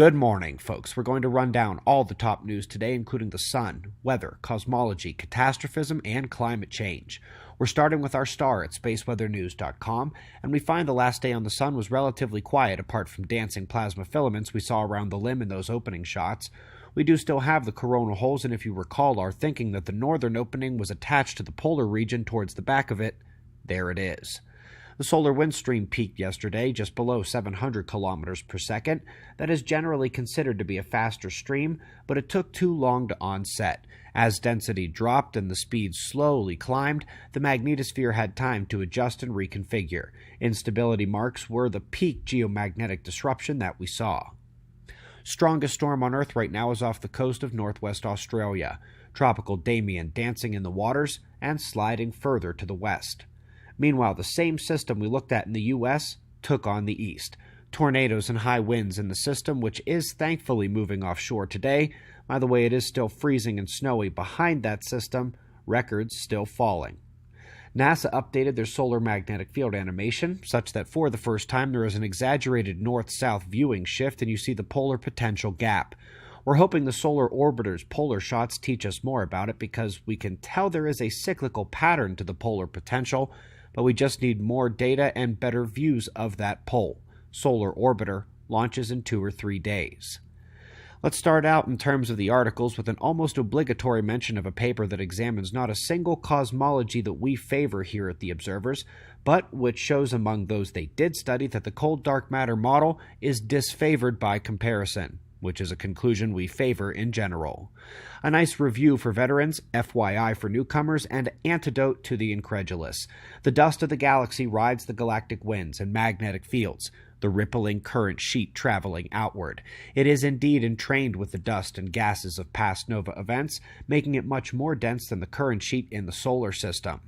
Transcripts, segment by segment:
Good morning, folks. We're going to run down all the top news today, including the sun, weather, cosmology, catastrophism, and climate change. We're starting with our star at spaceweathernews.com, and we find the last day on the sun was relatively quiet apart from dancing plasma filaments we saw around the limb in those opening shots. We do still have the coronal holes, and if you recall our thinking that the northern opening was attached to the polar region towards the back of it, there it is. The solar wind stream peaked yesterday just below 700 kilometers per second. That is generally considered to be a faster stream, but it took too long to onset. As density dropped and the speed slowly climbed, the magnetosphere had time to adjust and reconfigure. Instability marks were the peak geomagnetic disruption that we saw. Strongest storm on Earth right now is off the coast of northwest Australia. Tropical Damien dancing in the waters and sliding further to the west. Meanwhile, the same system we looked at in the U.S. took on the east. Tornadoes and high winds in the system, which is thankfully moving offshore today. By the way, it is still freezing and snowy behind that system, records still falling. NASA updated their solar magnetic field animation, such that for the first time there is an exaggerated north-south viewing shift and you see the polar potential gap. We're hoping the solar orbiter's polar shots teach us more about it because we can tell there is a cyclical pattern to the polar potential, but we just need more data and better views of that pole. Solar Orbiter launches in 2 or 3 days. Let's start out in terms of the articles with an almost obligatory mention of a paper that examines not a single cosmology that we favor here at the Observers, but which shows among those they did study that the cold dark matter model is disfavored by comparison, which is a conclusion we favor in general. A nice review for veterans, FYI for newcomers, and antidote to the incredulous. The dust of the galaxy rides the galactic winds and magnetic fields, the rippling current sheet traveling outward. It is indeed entrained with the dust and gases of past nova events, making it much more dense than the current sheet in the solar system.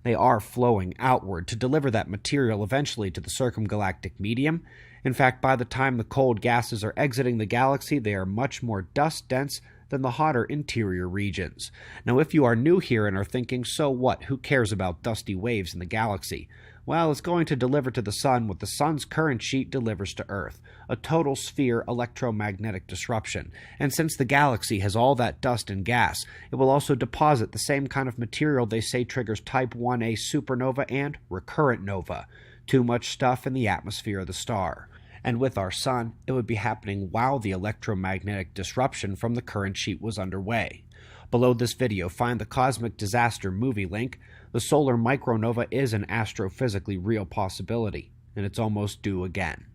They are flowing outward to deliver that material eventually to the circumgalactic medium. In fact, by the time the cold gases are exiting the galaxy, they are much more dust-dense than the hotter interior regions. Now, if you are new here and are thinking, so what, who cares about dusty waves in the galaxy? Well, it's going to deliver to the sun what the sun's current sheet delivers to Earth, a total sphere electromagnetic disruption. And since the galaxy has all that dust and gas, it will also deposit the same kind of material they say triggers Type 1a supernova and recurrent nova. Too much stuff in the atmosphere of the star. And with our sun, it would be happening while the electromagnetic disruption from the current sheet was underway. Below this video, find the Cosmic Disaster movie link. The solar micronova is an astrophysically real possibility, and it's almost due again.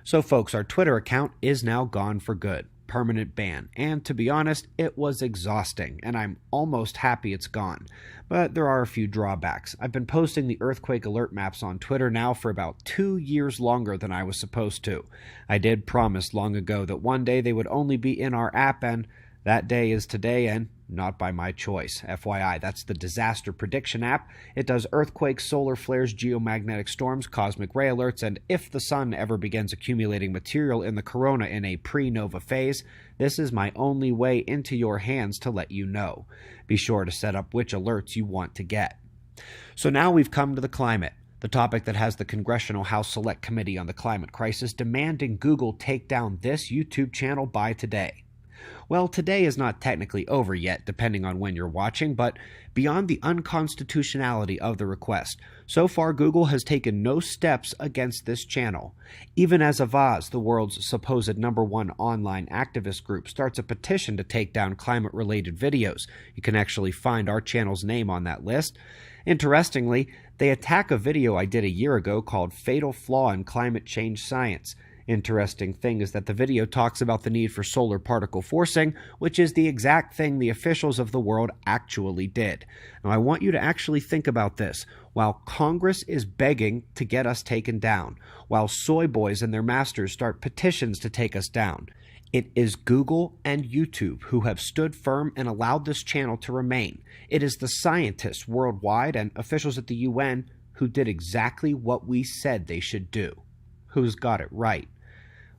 So folks, our Twitter account is now gone for good. Permanent ban, and to be honest, it was exhausting, and I'm almost happy it's gone. But there are a few drawbacks. I've been posting the earthquake alert maps on Twitter now for about 2 years longer than I was supposed to. I did promise long ago that one day they would only be in our app, and that day is today, and not by my choice. FYI, that's the Disaster Prediction app. It does earthquakes, solar flares, geomagnetic storms, cosmic ray alerts, and if the sun ever begins accumulating material in the corona in a pre-nova phase, this is my only way into your hands to let you know. Be sure to set up which alerts you want to get. So now we've come to the climate, the topic that has the Congressional House Select Committee on the Climate Crisis demanding Google take down this YouTube channel by today. Well, today is not technically over yet, depending on when you're watching, but beyond the unconstitutionality of the request, so far Google has taken no steps against this channel. Even as Avaz, the world's supposed #1 online activist group, starts a petition to take down climate-related videos, you can actually find our channel's name on that list. Interestingly, they attack a video I did a year ago called Fatal Flaw in Climate Change Science. Interesting thing is that the video talks about the need for solar particle forcing, which is the exact thing the officials of the world actually did. Now, I want you to actually think about this. While Congress is begging to get us taken down, while soy boys and their masters start petitions to take us down, it is Google and YouTube who have stood firm and allowed this channel to remain. It is the scientists worldwide and officials at the UN who did exactly what we said they should do. Who's got it right?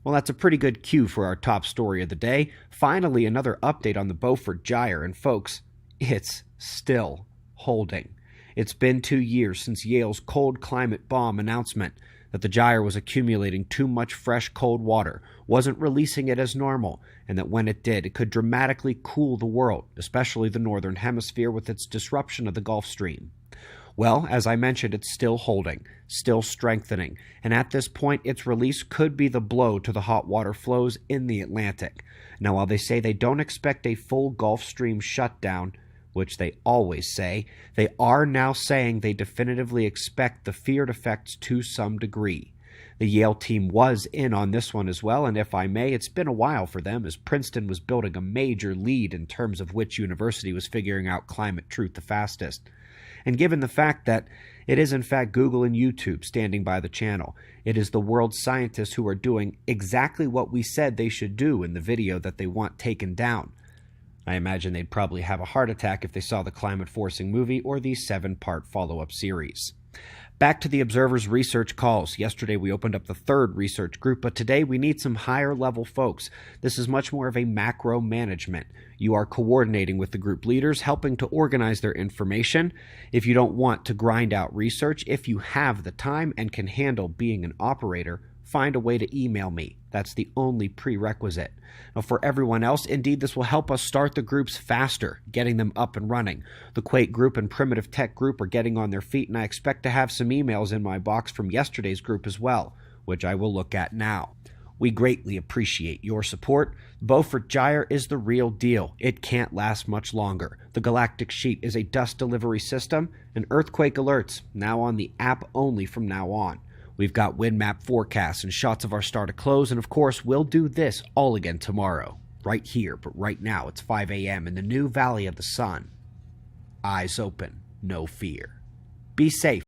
Well, that's a pretty good cue for our top story of the day. Finally, another update on the Beaufort Gyre, and folks, it's still holding. It's been 2 years since Yale's cold climate bomb announcement. that the gyre was accumulating too much fresh cold water, wasn't releasing it as normal, and that when it did, it could dramatically cool the world, especially the northern hemisphere with its disruption of the Gulf Stream. Well, as I mentioned, it's still holding, still strengthening, and at this point its release could be the blow to the hot water flows in the Atlantic. Now, while they say they don't expect a full Gulf Stream shutdown, which they always say, they are now saying they definitively expect the feared effects to some degree. The Yale team was in on this one as well, and if I may, it's been a while for them as Princeton was building a major lead in terms of which university was figuring out climate truth the fastest. And given the fact that it is in fact Google and YouTube standing by the channel, it is the world's scientists who are doing exactly what we said they should do in the video that they want taken down. I imagine they'd probably have a heart attack if they saw the climate forcing movie or the 7-part follow-up series. Back to the Observer's research calls. Yesterday we opened up the third research group, but today we need some higher level folks. This is much more of a macro management. You are coordinating with the group leaders, helping to organize their information. If you don't want to grind out research, if you have the time and can handle being an operator, find a way to email me. That's the only prerequisite. Now, for everyone else, indeed, this will help us start the groups faster, getting them up and running. The Quake group and Primitive Tech group are getting on their feet, and I expect to have some emails in my box from yesterday's group as well, which I will look at now. We greatly appreciate your support. Beaufort Gyre is the real deal. It can't last much longer. The Galactic Sheet is a dust delivery system, and earthquake alerts, now on the app only from now on. We've got wind map forecasts and shots of our star to close, and of course, we'll do this all again tomorrow. Right here, but right now it's 5 a.m. in the new Valley of the Sun. Eyes open, no fear. Be safe.